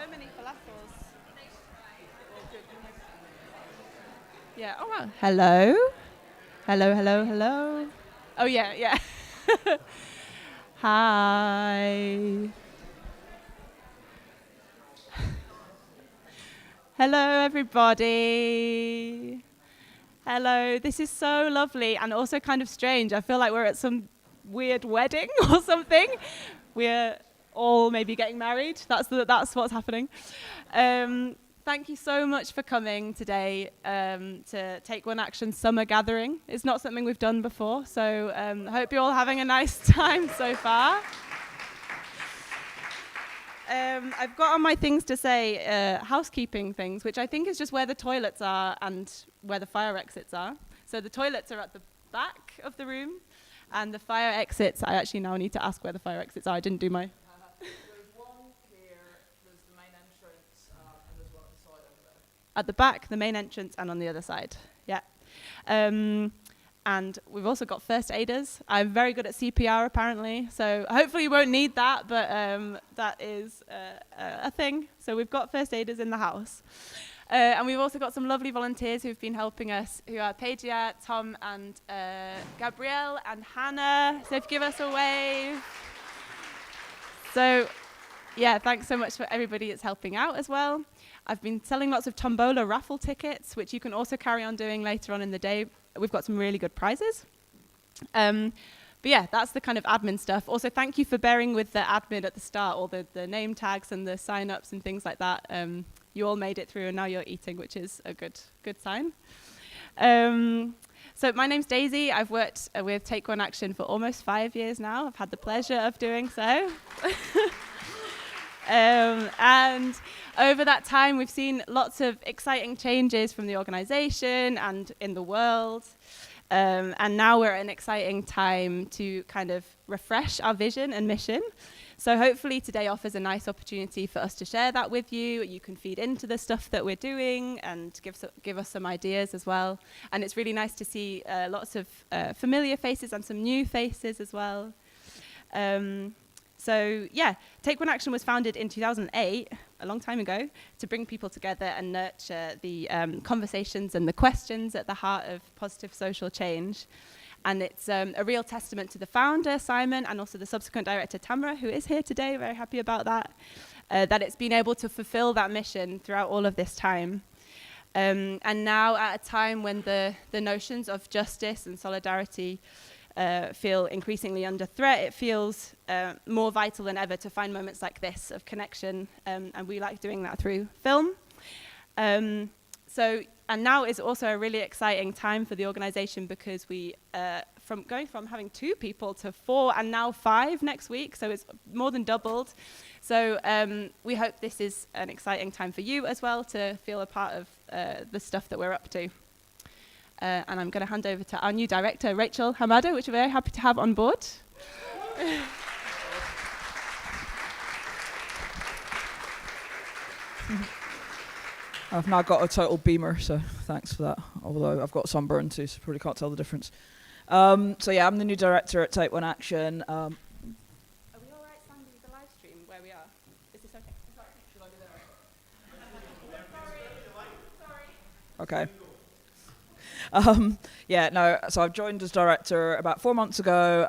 so many falafels. Yeah. Oh wow. Hello. Hello. Hello. Hello. Oh yeah. Yeah. Hi. Hello, everybody. Hello. This is so lovely and also kind of strange. I feel like we're at some weird wedding or something. We're all maybe getting married. That's what's happening. Thank you so much for coming today to Take One Action Summer Gathering. It's not something we've done before, so I hope you're all having a nice time so far. I've got on my things to say housekeeping things, which I think is just where the toilets are and where the fire exits are. So the toilets are at the back of the room, and the fire exits, I actually now need to ask where the fire exits are. I didn't do my... There's one here, there's the main entrance, and there's one at the side over there. At the back, the main entrance, and on the other side, yeah. And we've also got first aiders. I'm very good at CPR, apparently, so hopefully you won't need that, but that is a thing. So we've got first aiders in the house. And we've also got some lovely volunteers who've been helping us, who are Pagia, Tom, and Gabrielle, and Hannah. So if you give us a wave. So, yeah, thanks so much for everybody that's helping out as well. I've been selling lots of tombola raffle tickets, which you can also carry on doing later on in the day. We've got some really good prizes. But yeah, that's the kind of admin stuff. Also, thank you for bearing with the admin at the start, all the name tags and the sign-ups and things like that. You all made it through, and now you're eating, which is a good sign. So my name's Daisy. I've worked with Take One Action for almost 5 years now. I've had the pleasure of doing so. And over that time, we've seen lots of exciting changes from the organisation and in the world. And now we're at an exciting time to kind of refresh our vision and mission. So hopefully today offers a nice opportunity for us to share that with you. You can feed into the stuff that we're doing and give us some ideas as well. And it's really nice to see lots of familiar faces and some new faces as well. So yeah, Take One Action was founded in 2008, a long time ago, to bring people together and nurture the conversations and the questions at the heart of positive social change. And it's a real testament to the founder, Simon, and also the subsequent director, Tamara, who is here today, very happy about that, that it's been able to fulfill that mission throughout all of this time. And now at a time when the notions of justice and solidarity feel increasingly under threat, it feels more vital than ever to find moments like this of connection, and we like doing that through film. And now is also a really exciting time for the organisation because we, going from having 2 people to 4 and now 5 next week, so it's more than doubled. So we hope this is an exciting time for you as well to feel a part of the stuff that we're up to. And I'm going to hand over to our new director, Rachel Hamada, which we're very happy to have on board. I've now got a total beamer, so thanks for that. Although I've got sunburn too, so probably can't tell the difference. So yeah, I'm the new director at Take One Action. Are we all right, Sandy, with the live stream where we are? Is this okay? Should I be there? Okay. Yeah, no, so I've joined as director about 4 months ago,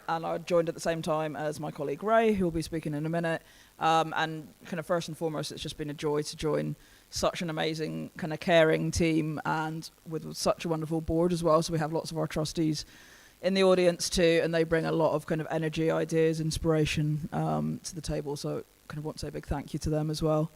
and I joined at the same time as my colleague Ray, who will be speaking in a minute. And kind of first and foremost, it's just been a joy to join such an amazing kind of caring team and with such a wonderful board as well. So we have lots of our trustees in the audience too, and they bring a lot of kind of energy, ideas, inspiration to the table. So kind of want to say a big thank you to them as well.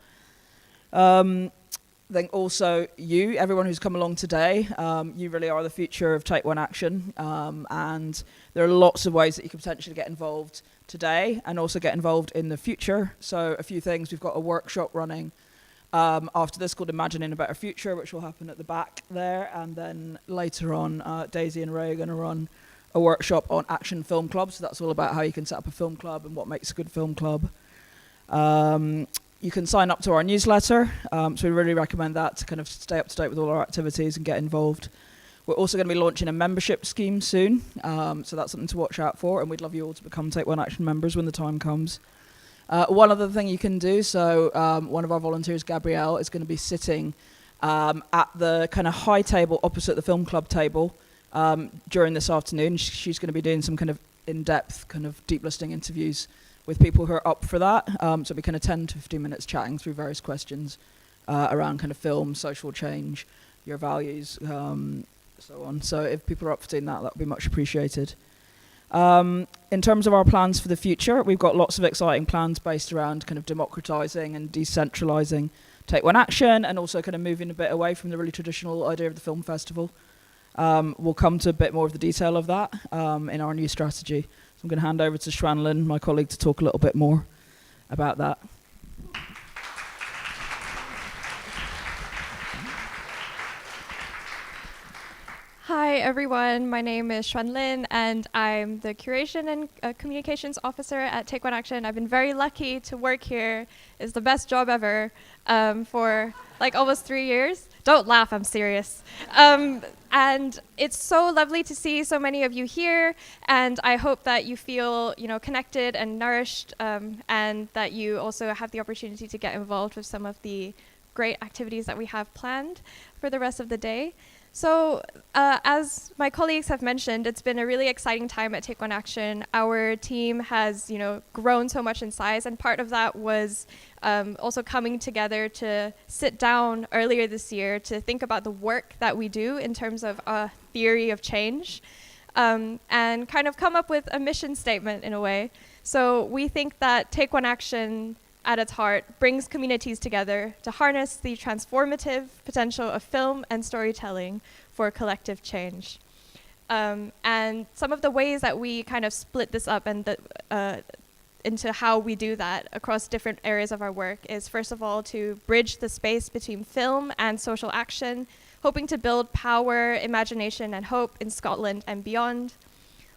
Then also you, everyone who's come along today, you really are the future of Take One Action, and there are lots of ways that you can potentially get involved today and also get involved in the future. So a few things, we've got a workshop running after this called Imagining a Better Future, which will happen at the back there, and then later on Daisy and Ray are going to run a workshop on Action Film Club, so that's all about how you can set up a film club and what makes a good film club. You can sign up to our newsletter, so we really recommend that to kind of stay up to date with all our activities and get involved. We're also going to be launching a membership scheme soon, so that's something to watch out for, and we'd love you all to become Take One Action members when the time comes. One other thing you can do, so one of our volunteers, Gabrielle, is going to be sitting at the kind of high table opposite the film club table during this afternoon. She's going to be doing some kind of in-depth, kind of deep listening interviews with people who are up for that. So it'll be kind of 10 to 15 minutes chatting through various questions around kind of film, social change, your values, so on. So if people are up for doing that, that would be much appreciated. In terms of our plans for the future, we've got lots of exciting plans based around kind of democratizing and decentralizing Take One Action, and also kind of moving a bit away from the really traditional idea of the film festival. We'll come to a bit more of the detail of that in our new strategy. So I'm going to hand over to Shwanlin, my colleague, to talk a little bit more about that. Hi everyone, my name is Shwanlin and I'm the Curation and Communications Officer at Take One Action. I've been very lucky to work here. It's the best job ever for like almost 3 years. Don't laugh, I'm serious. And it's so lovely to see so many of you here, and I hope that you feel, connected and nourished, and that you also have the opportunity to get involved with some of the great activities that we have planned for the rest of the day. So as my colleagues have mentioned, it's been a really exciting time at Take One Action. Our team has, grown so much in size, and part of that was also coming together to sit down earlier this year to think about the work that we do in terms of a theory of change, and kind of come up with a mission statement in a way. So we think that Take One Action at its heart brings communities together to harness the transformative potential of film and storytelling for collective change. And some of the ways that we kind of split this up and into how we do that across different areas of our work is, first of all, to bridge the space between film and social action, hoping to build power, imagination, and hope in Scotland and beyond.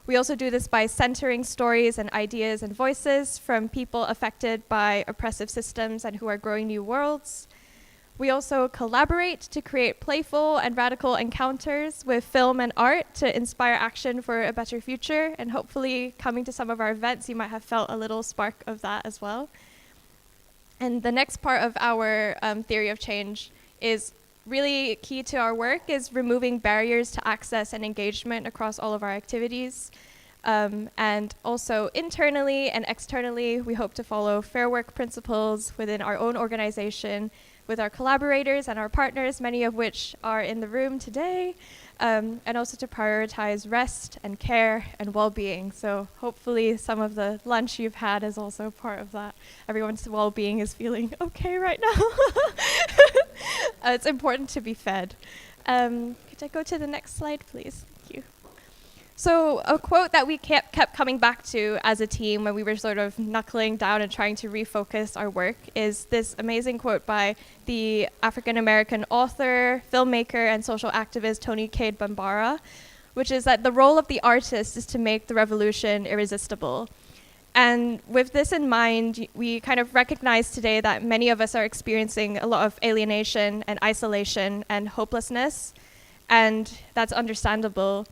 We also do this by centering stories and ideas and voices from people affected by oppressive systems and who are growing new worlds. We also collaborate to create playful and radical encounters with film and art to inspire action for a better future. And hopefully, coming to some of our events, you might have felt a little spark of that as well. And the next part of our theory of change is really key to our work is removing barriers to access and engagement across all of our activities. And also internally and externally, we hope to follow fair work principles within our own organization with our collaborators and our partners, many of which are in the room today, and also to prioritize rest and care and well-being. So hopefully some of the lunch you've had is also part of that. Everyone's well-being is feeling okay right now. It's important to be fed. Could I go to the next slide, please? Thank you. So a quote that we kept coming back to as a team when we were sort of knuckling down and trying to refocus our work is this amazing quote by the African-American author, filmmaker, and social activist Toni Cade Bambara, which is that the role of the artist is to make the revolution irresistible. And with this in mind, we kind of recognize today that many of us are experiencing a lot of alienation and isolation and hopelessness, and that's understandable.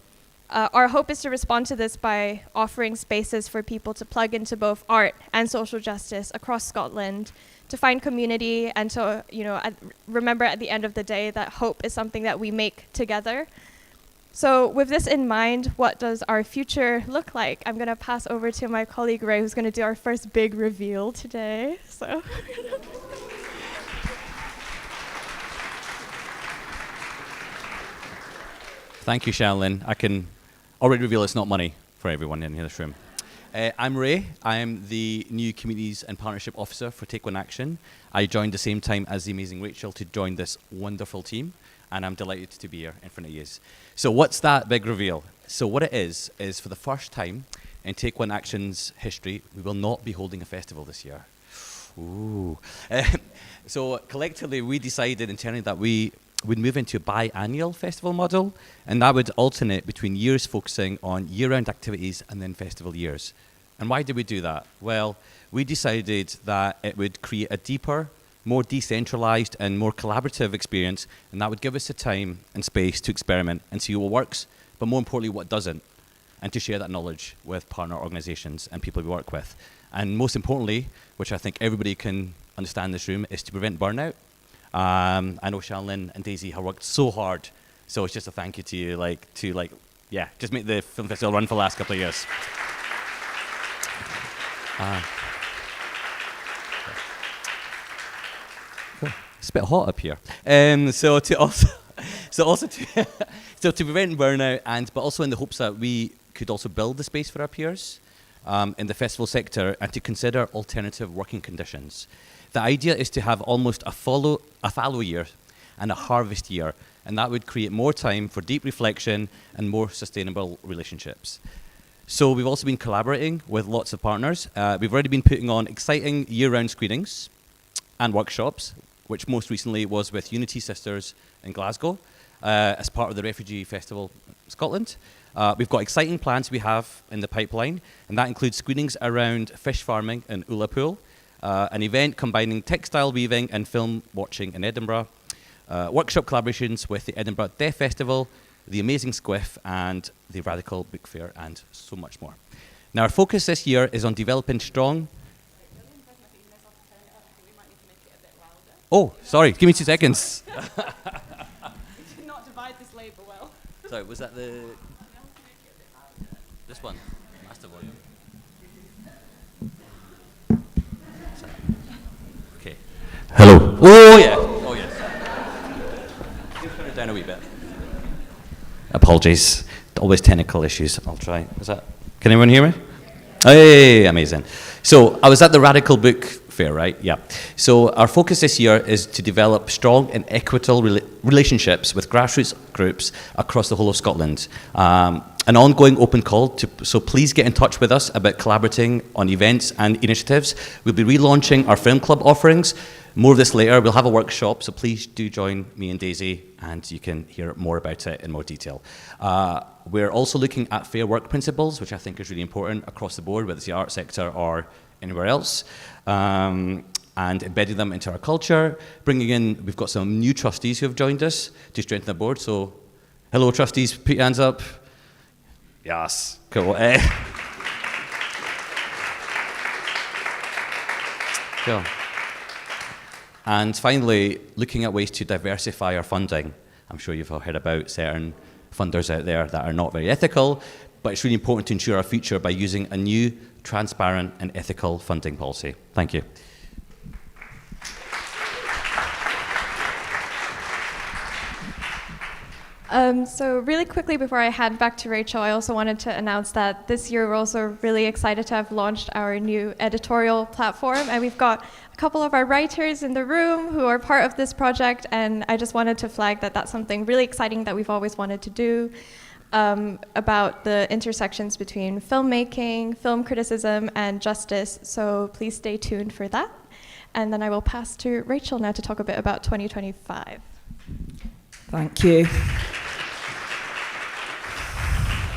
Our hope is to respond to this by offering spaces for people to plug into both art and social justice across Scotland, to find community and to, remember at the end of the day that hope is something that we make together. So with this in mind, what does our future look like? I'm going to pass over to my colleague Ray, who's going to do our first big reveal today. So. Thank you, Shwanlin. I can already reveal it's not money for everyone in this room. I'm Ray. I am the new Communities and Partnership Officer for Take One Action. I joined the same time as the amazing Rachel to join this wonderful team, and I'm delighted to be here in front of you. So what's that big reveal? So what it is for the first time in Take One Action's history, we will not be holding a festival this year. Ooh. So collectively, we decided internally that we would move into a biannual festival model, and that would alternate between years focusing on year-round activities and then festival years. And why did we do that? Well, we decided that it would create a deeper, more decentralized and more collaborative experience, and that would give us the time and space to experiment and see what works, but more importantly, what doesn't, and to share that knowledge with partner organizations and people we work with. And most importantly, which I think everybody can understand in this room, is to prevent burnout. I know Shanlin and Daisy have worked so hard, so it's just a thank you to you, just make the film festival run for the last couple of years. It's a bit hot up here. So to prevent burnout, but also in the hopes that we could also build the space for our peers in the festival sector and to consider alternative working conditions. The idea is to have almost a fallow year and a harvest year, and that would create more time for deep reflection and more sustainable relationships. So we've also been collaborating with lots of partners. We've already been putting on exciting year-round screenings and workshops, which most recently was with Unity Sisters in Glasgow as part of the Refugee Festival Scotland. We've got exciting plans we have in the pipeline, and that includes screenings around fish farming in Ullapool, an event combining textile weaving and film watching in Edinburgh, workshop collaborations with the Edinburgh Deaf Festival, the Amazing Squiff, and the Radical Book Fair, and so much more. Now, our focus this year is on developing strong... Oh, sorry, give me 2 seconds. We did not divide this labour well. Sorry, was that the... This one? Master volume. Okay. Hello. Oh, yeah. Oh, yes. Turn it down a wee bit. Apologies. Always technical issues. I'll try. Is that... Can anyone hear me? Hey, amazing. So I was at the Radical Book Fair, right? Yeah. So our focus this year is to develop strong and equitable relationships with grassroots groups across the whole of Scotland. An ongoing open call, so please get in touch with us about collaborating on events and initiatives. We'll be relaunching our film club offerings. More of this later. We'll have a workshop, so please do join me and Daisy, and you can hear more about it in more detail. We're also looking at fair work principles, which I think is really important across the board, whether it's the art sector or anywhere else, and embedding them into our culture. We've got some new trustees who have joined us to strengthen the board. So, hello trustees, put your hands up. Yes, cool. Cool. And finally, looking at ways to diversify our funding. I'm sure you've all heard about certain funders out there that are not very ethical, but it's really important to ensure our future by using a new, transparent and ethical funding policy. Thank you. So really quickly before I hand back to Rachel, I also wanted to announce that this year we're also really excited to have launched our new editorial platform, and we've got a couple of our writers in the room who are part of this project, and I just wanted to flag that that's something really exciting that we've always wanted to do about the intersections between filmmaking, film criticism, and justice, so please stay tuned for that. And then I will pass to Rachel now to talk a bit about 2025. Thank you.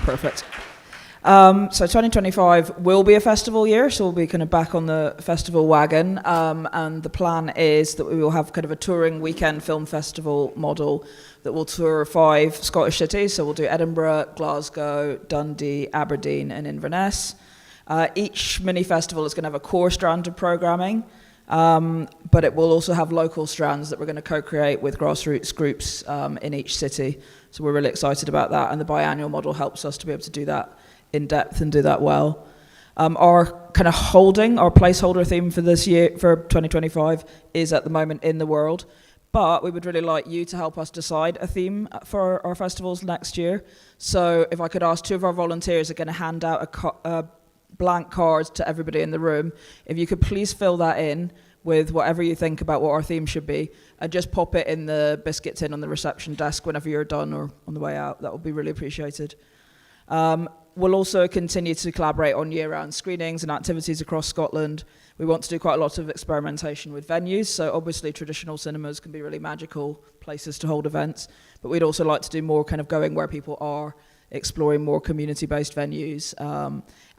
Perfect. So 2025 will be a festival year, so we'll be kind of back on the festival wagon. And the plan is that we will have kind of a touring weekend film festival model that will tour 5 Scottish cities. So we'll do Edinburgh, Glasgow, Dundee, Aberdeen, and Inverness. Each mini festival is going to have a core strand of programming. But it will also have local strands that we're going to co-create with grassroots groups in each city. So we're really excited about that, and the biannual model helps us to be able to do that in depth and do that well. Our kind of our placeholder theme for this year, for 2025, is at the moment in the world. But we would really like you to help us decide a theme for our festivals next year. So if I could ask 2 of our volunteers are going to hand out a blank card to everybody in the room. If you could please fill that in with whatever you think about what our theme should be, and just pop it in the Biscuit tin on the reception desk whenever you're done or on the way out. That would be really appreciated. We'll also continue to collaborate on year-round screenings and activities across Scotland. We want to do quite a lot of experimentation with venues, so obviously traditional cinemas can be really magical places to hold events, but we'd also like to do more kind of going where people are, exploring more community-based venues,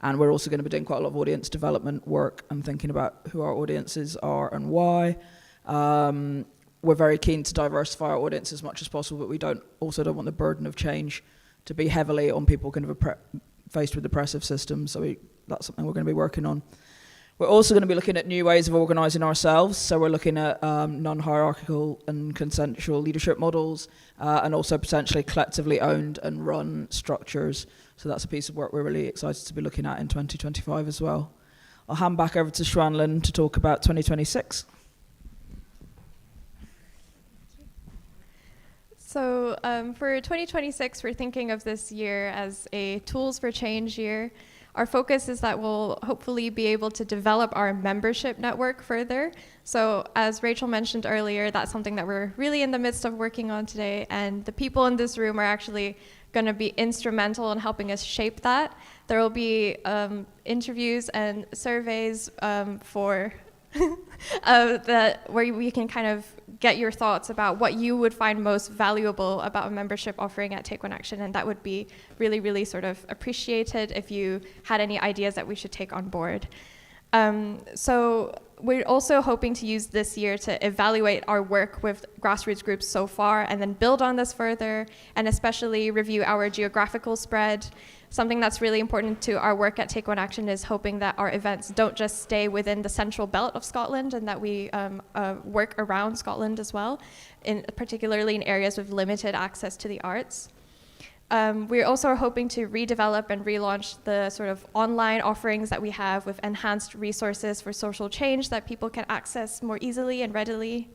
and we're also going to be doing quite a lot of audience development work and thinking about who our audiences are and why. We're very keen to diversify our audience as much as possible, but we don't want the burden of change to be heavily on people kind of faced with oppressive systems, so that's something we're going to be working on. We're also going to be looking at new ways of organising ourselves. So we're looking at non-hierarchical and consensual leadership models, and also potentially collectively owned and run structures. So that's a piece of work we're really excited to be looking at in 2025 as well. I'll hand back over to Shranlin to talk about 2026. So for 2026, we're thinking of this year as a Tools for Change year. Our focus is that we'll hopefully be able to develop our membership network further. So as Rachel mentioned earlier, that's something that we're really in the midst of working on today. And the people in this room are actually going to be instrumental in helping us shape that. There will be interviews and surveys for where we can kind of get your thoughts about what you would find most valuable about a membership offering at Take One Action, and that would be really, really sort of appreciated if you had any ideas that we should take on board. So we're also hoping to use this year to evaluate our work with grassroots groups so far and then build on this further, and especially review our geographical spread. Something that's really important to our work at Take One Action is hoping that our events don't just stay within the central belt of Scotland, and that we work around Scotland as well, particularly in areas with limited access to the arts. We're also hoping to redevelop and relaunch the sort of online offerings that we have with enhanced resources for social change that people can access more easily and readily.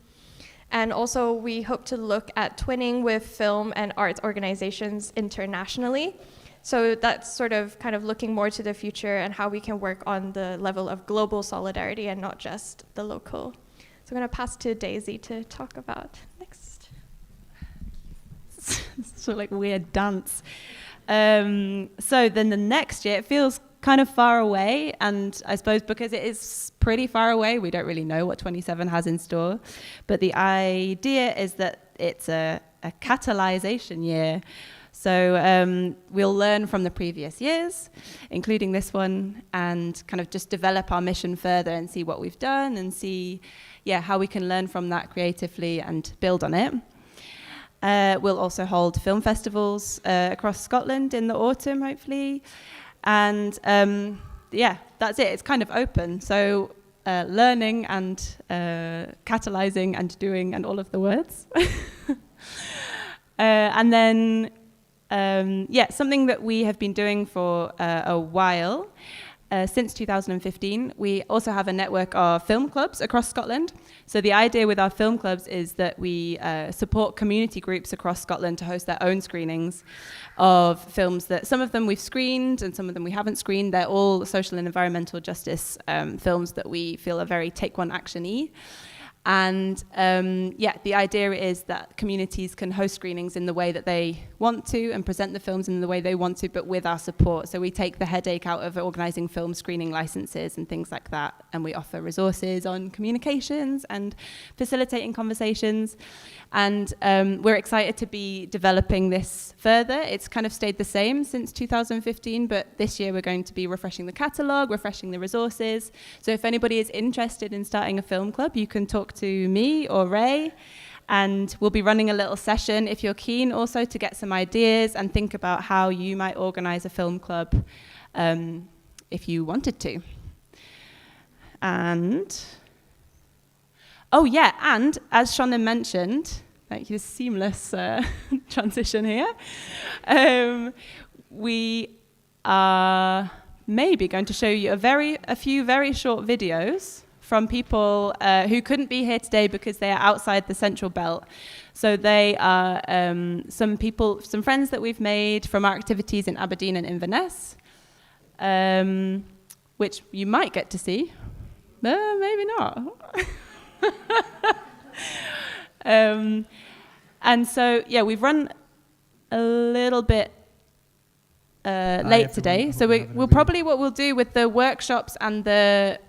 And also we hope to look at twinning with film and arts organizations internationally. So that's sort of kind of looking more to the future and how we can work on the level of global solidarity and not just the local. So I'm going to pass to Daisy to talk about next. Sort of like weird dance. So then the next year, it feels kind of far away, and I suppose because it is pretty far away, we don't really know what 27 has in store. But the idea is that it's a catalyzation year. So we'll learn from the previous years, including this one, and kind of just develop our mission further and see what we've done and see, how we can learn from that creatively and build on it. We'll also hold film festivals across Scotland in the autumn, hopefully. And that's it. It's kind of open. So learning and catalyzing and doing and all of the words. And then, something that we have been doing for a while, since 2015, we also have a network of film clubs across Scotland. So the idea with our film clubs is that we support community groups across Scotland to host their own screenings of films that some of them we've screened and some of them we haven't screened. They're all social and environmental justice films that we feel are very Take One Action-y. And the idea is that communities can host screenings in the way that they want to and present the films in the way they want to, but with our support. So we take the headache out of organising film screening licenses and things like that, and we offer resources on communications and facilitating conversations. And we're excited to be developing this further. It's kind of stayed the same since 2015, but this year we're going to be refreshing the catalogue, refreshing the resources. So if anybody is interested in starting a film club, you can talk to me or Ray, and we'll be running a little session if you're keen also to get some ideas and think about how you might organise a film club if you wanted to. And and as Shona mentioned, thank you, this seamless transition here, we are maybe going to show you a few very short videos from people who couldn't be here today because they are outside the Central Belt. So they are some friends that we've made from our activities in Aberdeen and Inverness, which you might get to see, maybe not. And so, we've run a little bit late today. So what we'll do with the workshops and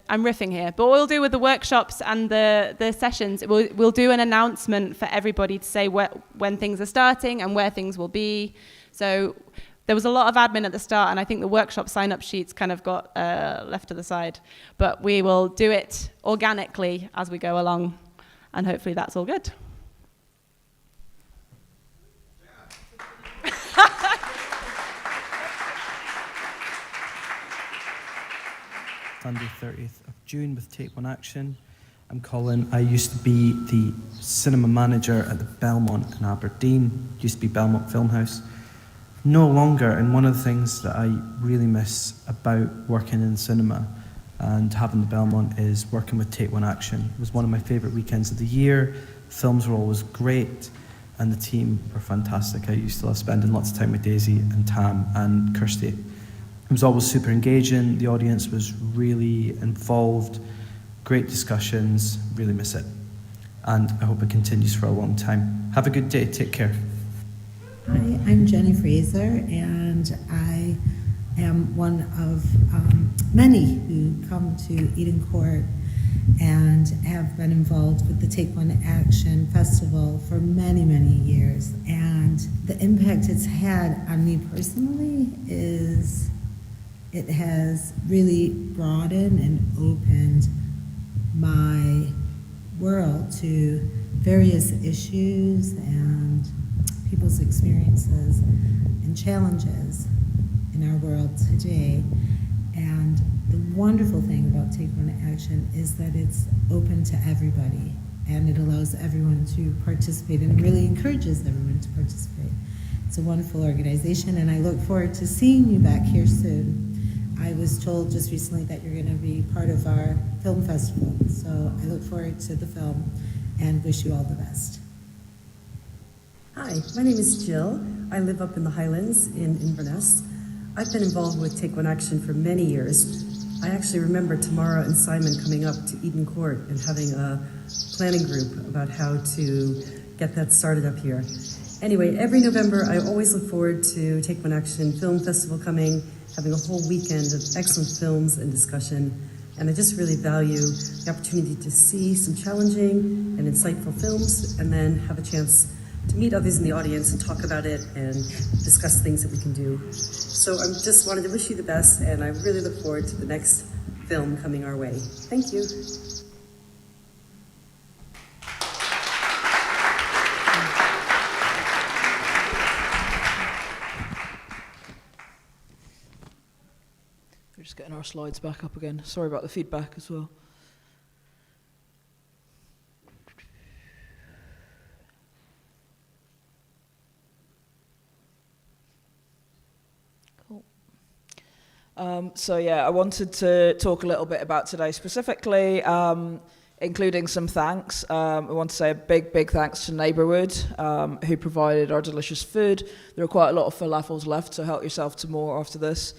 I'm riffing here, but what we'll do with the workshops and the sessions, we'll do an announcement for everybody to say when things are starting and where things will be. So there was a lot of admin at the start, and I think the workshop sign-up sheets kind of got left to the side. But we will do it organically as we go along, and hopefully that's all good. Sunday 30th of June with Take One Action. I'm Colin. I used to be the cinema manager at the Belmont in Aberdeen, used to be Belmont Filmhouse. No longer, and one of the things that I really miss about working in cinema and having the Belmont is working with Take One Action. It was one of my favourite weekends of the year. Films were always great, and the team were fantastic. I used to love spending lots of time with Daisy and Tam and Kirsty. It was always super engaging. The audience was really involved. Great discussions. Really miss it. And I hope it continues for a long time. Have a good day. Take care. Hi, I'm Jenny Fraser, and I am one of many who come to Eden Court and have been involved with the Take One Action Festival for many, many years. And the impact it's had on me personally is it has really broadened and opened my world to various issues and people's experiences and challenges in our world today. And the wonderful thing about Take One Action is that it's open to everybody, and it allows everyone to participate and really encourages everyone to participate. It's a wonderful organization, and I look forward to seeing you back here soon. I was told just recently that you're going to be part of our film festival, so I look forward to the film and wish you all the best. Hi, my name is Jill. I live up in the Highlands in Inverness. I've been involved with Take One Action for many years. I actually remember Tamara and Simon coming up to Eden Court and having a planning group about how to get that started up here. Anyway, every November I always look forward to Take One Action Film Festival coming, having a whole weekend of excellent films and discussion, and I just really value the opportunity to see some challenging and insightful films and then have a chance to meet others in the audience and talk about it and discuss things that we can do. So I just wanted to wish you the best, and I really look forward to the next film coming our way. Thank you. We're just getting our slides back up again. Sorry about the feedback as well. So yeah, I wanted to talk a little bit about today specifically, including some thanks. I want to say a big thanks to Neighbourwood, who provided our delicious food. There are quite a lot of falafels left, so help yourself to more after this.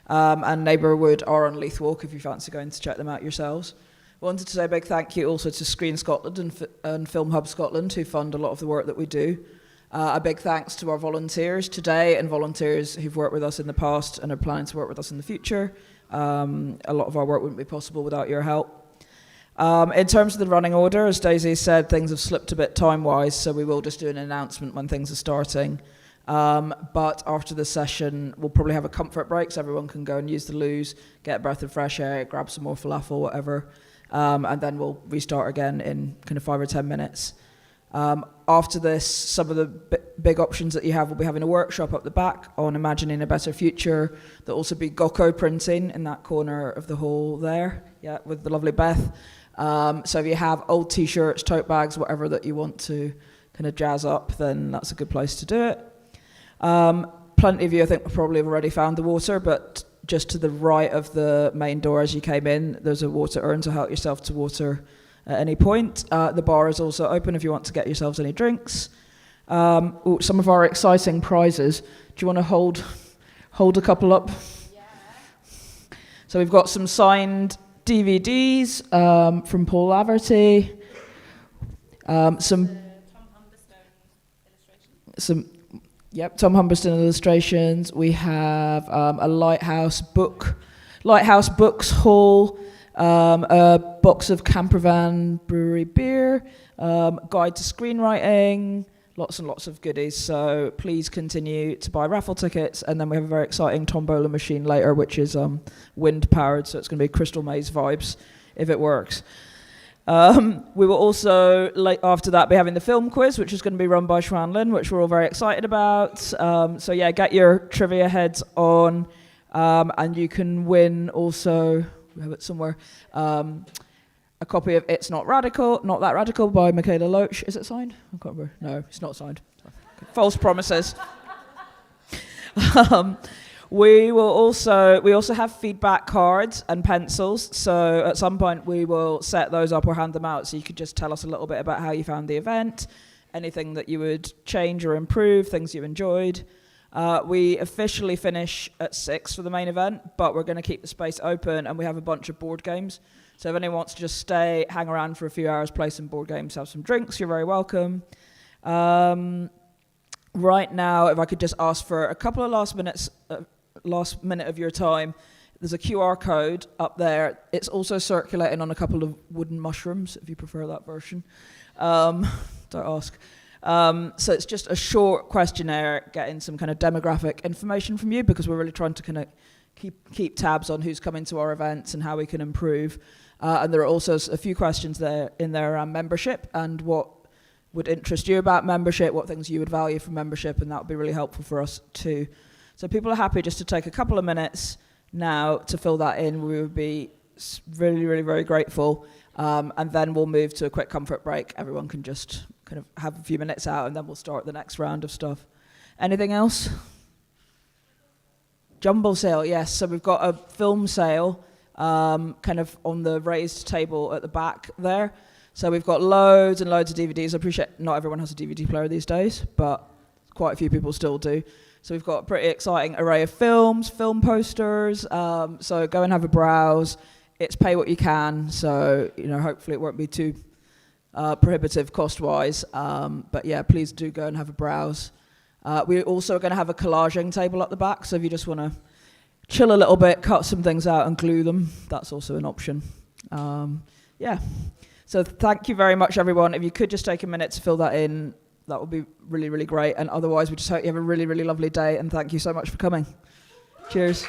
And Neighbourwood are on Leith Walk if you fancy going to check them out yourselves. I wanted to say a big thank you also to Screen Scotland and Film Hub Scotland, who fund a lot of the work that we do. A big thanks to our volunteers today and volunteers who've worked with us in the past and are planning to work with us in the future. A lot of our work wouldn't be possible without your help. In terms of the running order, as Daisy said, things have slipped a bit time-wise, so we will just do an announcement when things are starting. But after the session, we'll probably have a comfort break so everyone can go and use the loos, get a breath of fresh air, grab some more falafel, whatever. And then we'll restart again in kind of 5 or 10 minutes. After this, some of the big options that you have will be having a workshop up the back on imagining a better future. There'll also be Gokko printing in that corner of the hall there, yeah, with the lovely Beth. So if you have old t-shirts, tote bags, whatever that you want to kind of jazz up, then that's a good place to do it. Plenty of you, I think, probably have already found the water, but just to the right of the main door as you came in, there's a water urn to help yourself to water at any point. The bar is also open if you want to get yourselves any drinks. Some of our exciting prizes. Do you want to hold a couple up? Yeah. So we've got some signed DVDs from Paul Laverty. Some Tom Humberston illustrations. We have a Lighthouse Books haul. A box of Campervan Brewery beer, guide to screenwriting, lots and lots of goodies. So please continue to buy raffle tickets, and then we have a very exciting tombola machine later, which is wind powered, so it's going to be Crystal Maze vibes if it works. We will also, after that, be having the film quiz, which is going to be run by Xuan Lin, which we're all very excited about. So yeah, get your trivia heads on, and you can win also. We have it somewhere. A copy of It's Not That Radical by Michaela Loach. Is it signed? I can't remember. No, it's not signed. False promises. We also have feedback cards and pencils. So at some point we will set those up or hand them out. So you could just tell us a little bit about how you found the event, anything that you would change or improve, things you enjoyed. We officially finish at 6 for the main event, but we're going to keep the space open, and we have a bunch of board games. So if anyone wants to just stay, hang around for a few hours, play some board games, have some drinks, you're very welcome. Right now, if I could just ask for a couple of last minute of your time, there's a QR code up there. It's also circulating on a couple of wooden mushrooms, if you prefer that version. Don't ask. So it's just a short questionnaire, getting some kind of demographic information from you, because we're really trying to kind of keep tabs on who's coming to our events and how we can improve. And there are also a few questions there in there around membership and what would interest you about membership, what things you would value from membership, and that would be really helpful for us too. So people are happy just to take a couple of minutes now to fill that in. We would be really, really, very grateful. And then we'll move to a quick comfort break. Everyone can just kind of have a few minutes out, and then we'll start the next round of stuff. Anything else? Jumble sale, yes. So we've got a film sale kind of on the raised table at the back there. So we've got loads and loads of DVDs. I appreciate not everyone has a DVD player these days, but quite a few people still do. So we've got a pretty exciting array of films, film posters. So go and have a browse. It's pay what you can, so hopefully it won't be too prohibitive cost-wise. But yeah, please do go and have a browse. We're also going to have a collaging table at the back, so if you just want to chill a little bit, cut some things out and glue them, that's also an option. Yeah. So thank you very much, everyone. If you could just take a minute to fill that in, that would be really, really great. And otherwise, we just hope you have a really, really lovely day, and thank you so much for coming. Cheers.